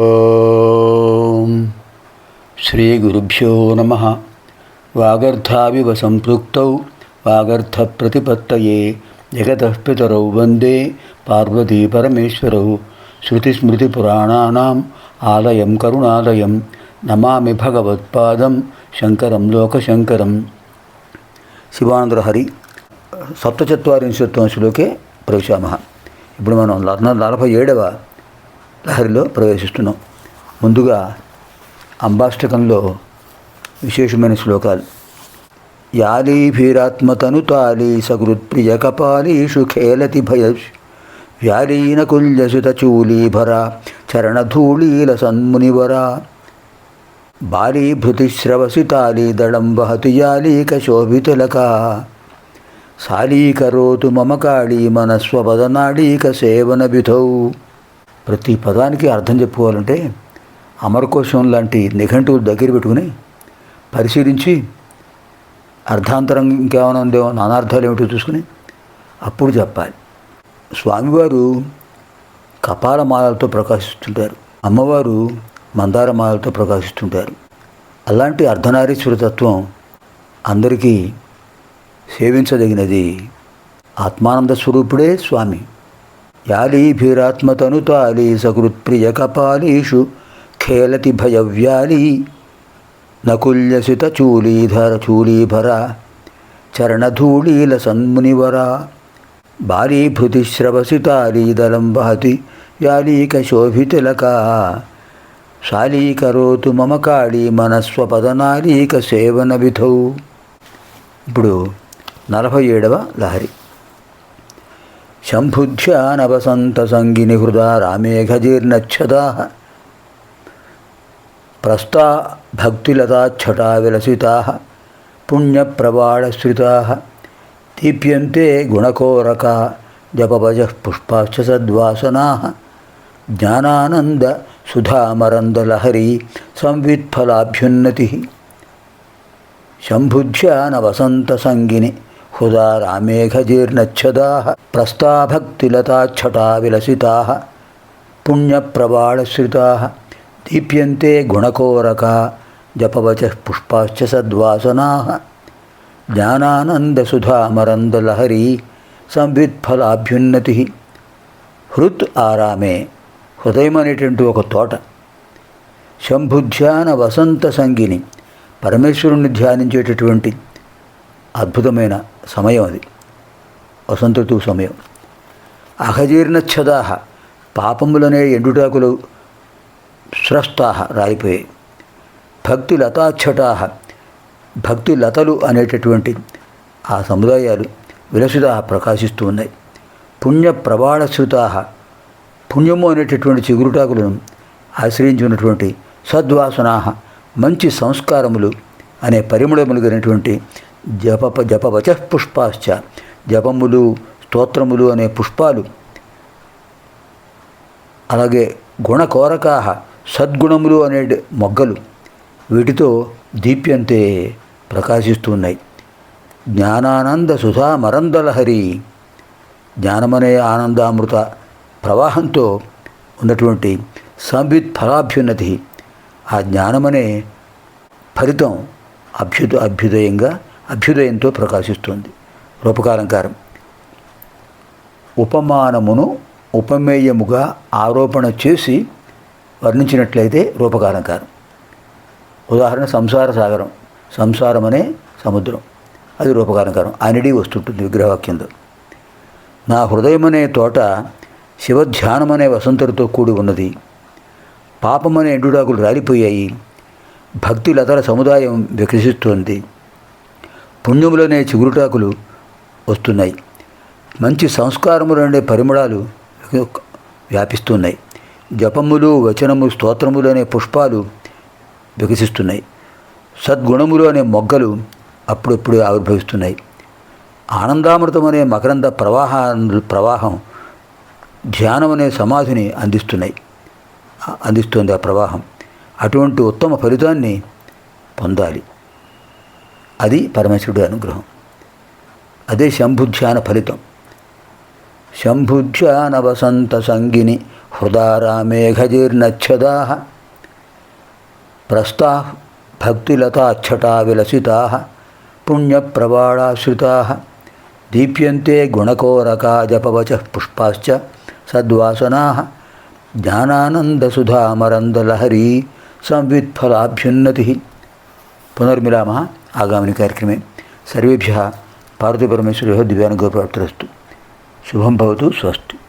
ఓం శ్రీ గురుభ్యో నమః. వాగర్థావివ సంపృక్తౌ వాగర్థ ప్రతిపత్తయే జగతః పితరౌ వందే పార్వతీ పరమేశ్వరౌ. శృతిస్మృతిపురాణానాం ఆలయం కరుణాలయం నమామి భగవత్పాదం శంకరం లోకశంకరం. శివానందలహరి సప్తచత్వారింశత్వం శ్లోకే ప్రవేశామః. ఇప్పుడు మనం 47వ లహరిలో ప్రవేశిస్తున్నాం. ముందుగా అంబాష్టకంలో విశేషమైన శ్లోకాలు. యాలీభిరాత్మతను తాళీ సకృత్ప్రియ కపాలీషు ఖేలతి భయ వ్యాలీనకుల్యసుత చూలీభర చరణధూళీల సన్మునివర బాలీభృతిశ్రవసి తాళీ దళం వహతు యాలీక శోభితులక సాలీకరోతు మమ కాళీ మనస్వపదనాళీక సేవన విధౌ. ప్రతి పదానికి అర్థం చెప్పుకోవాలంటే అమరకోశం లాంటి నిఘంటువు దగ్గర పెట్టుకుని పరిశీలించి అర్థాంతరం ఇంకేమైనా ఉందేమో, నానార్థాలు ఏమిటో చూసుకుని అప్పుడు చెప్పాలి. స్వామివారు కపాలమాలలతో ప్రకాశిస్తుంటారు, అమ్మవారు మందారమాలలతో ప్రకాశిస్తుంటారు. అలాంటి అర్ధనారీశ్వర తత్వం అందరికీ సేవించదగినది. ఆత్మానంద స్వరూపుడే స్వామి. యాలీభిరాత్మతను తాళీ సకృత్ప్రియ కపాలీషు ఖేలతి భయవ్యాలీ నకుల్యసిత చూలీభర చరణధూళీల సన్మునివర బాలీభృతిశ్రవసి తాళీదళం వహతి యాలీక శోభితిలక శాలీకరోతు మమ కాళీ మనస్వపదనాళీక సేవన విధౌ. ఇప్పుడు 47వ లహరి. శంభుధ్యానవసంత సంగిని హృదా రామేఘజీర్ణచ్చదా ప్రస్తా భక్తిలతాఛటా విలసితా పుణ్యప్రవాళశ్రితా దీప్యంతే గుణకోరకా జపభజ పుష్పాశ్చ సద్వాసనా జ్ఞానానంద సుధామరందలహరీ సంవిత్ఫలాభ్యున్నతి. శంభుధ్యానవసంత సంగిని హుదా రామేఘజీర్ణచ్చదా ప్రస్తాభక్తిలతాఛటా విలసితా పుణ్యప్రవాళశ్రితా దీప్యంతే గుణకోరకా జపవచ పుష్పాశ్చ సద్వాసనా జ్ఞానానందసుధామరందలహరీ సంవిత్ఫలాభ్యున్నతి. హృత్ ఆరామే, హృదయం అనేటువంటి ఒక తోట. శంభుధ్యాన వసంత సంగిని, పరమేశ్వరుణ్ణి ధ్యానించేటటువంటి అద్భుతమైన సమయం అది, వసంత ఋతువు సమయం. అహజీర్ణచ్ఛదాహ, పాపములనే ఎండుటాకులు స్రస్తాహ, రాలిపోయాయి. భక్తి లతాఛటాహ, భక్తి లతలు అనేటటువంటి ఆ సముదాయాలు విలసితా ప్రకాశిస్తూ ఉన్నాయి. పుణ్య ప్రవాళశ్రుతాహ, పుణ్యము అనేటటువంటి చిగురుటాకులను ఆశ్రయించి ఉన్నటువంటి సద్వాసనాహ, మంచి సంస్కారములు అనే పరిమళములు కలిగినటువంటి జపవచ పుష్పాశ్చ, జపములు స్తోత్రములు అనే పుష్పాలు, అలాగే గుణకోరకాహ, సద్గుణములు అనే మొగ్గలు, వీటితో దీప్యంతే ప్రకాశిస్తున్నాయి. జ్ఞానానంద సుధా మరందలహరి, జ్ఞానమనే ఆనందామృత ప్రవాహంతో ఉన్నటువంటి సంవిత్ ఫలాభ్యున్నతి, ఆ జ్ఞానమనే ఫలితం అభ్యుదయంతో ప్రకాశిస్తుంది. రూపకాలంకారం. ఉపమానమును ఉపమేయముగా ఆరోపణ చేసి వర్ణించినట్లయితే రూపకాలంకారం. ఉదాహరణ సంసార సాగరం, సంసారం అనే సముద్రం, అది రూపకాలంకారం. అనిడి వస్తుంటుంది విగ్రహవాక్యంలో. నా హృదయమనే తోట శివధ్యానమనే వసంతరుతో కూడి ఉన్నది. పాపమనే ఎండుడాకులు రాలిపోయాయి. భక్తి లతల సముదాయం వికసిస్తోంది. పుణ్యములనే చిగురుటాకులు వస్తున్నాయి. మంచి సంస్కారములనే పరిమళాలు వ్యాపిస్తున్నాయి. జపములు వచనము స్తోత్రములు అనే పుష్పాలు వికసిస్తున్నాయి. సద్గుణములు అనే మొగ్గలు అప్పుడప్పుడు ఆవిర్భవిస్తున్నాయి. ఆనందామృతం అనే మకరంద ప్రవాహం ధ్యానం అనే సమాధిని అందిస్తుంది ఆ ప్రవాహం. అటువంటి ఉత్తమ ఫలితాన్ని పొందాలి. అది పరమేశ్వరుడి అనుగ్రహం. అదే శంభుధ్యాన ఫలితం. శంభుధ్యాన వసంత సంగిని హృదారామేఘజీర్ణच्छదాः ప్రస్తాః భక్తిలతాచ్చటాः విలసితాः పుణ్యప్రవాళాశ్రితాः దీప్యంతే గుణకోరకా జపవచః పుష్పాశ్చ సద్వాసనాः జ్ఞానానందసుధామరందలహరీ సంవిత్ఫలాభ్యున్నతిः. పునర్మిలామः ఆగామిని కార్యక్రమే. సర్వేభ్యः పార్వతీపరమేశ్వరయోः దివ్యానుగ్రహప్రాప్తిరస్తు. శుభం భవతు. స్వస్తి.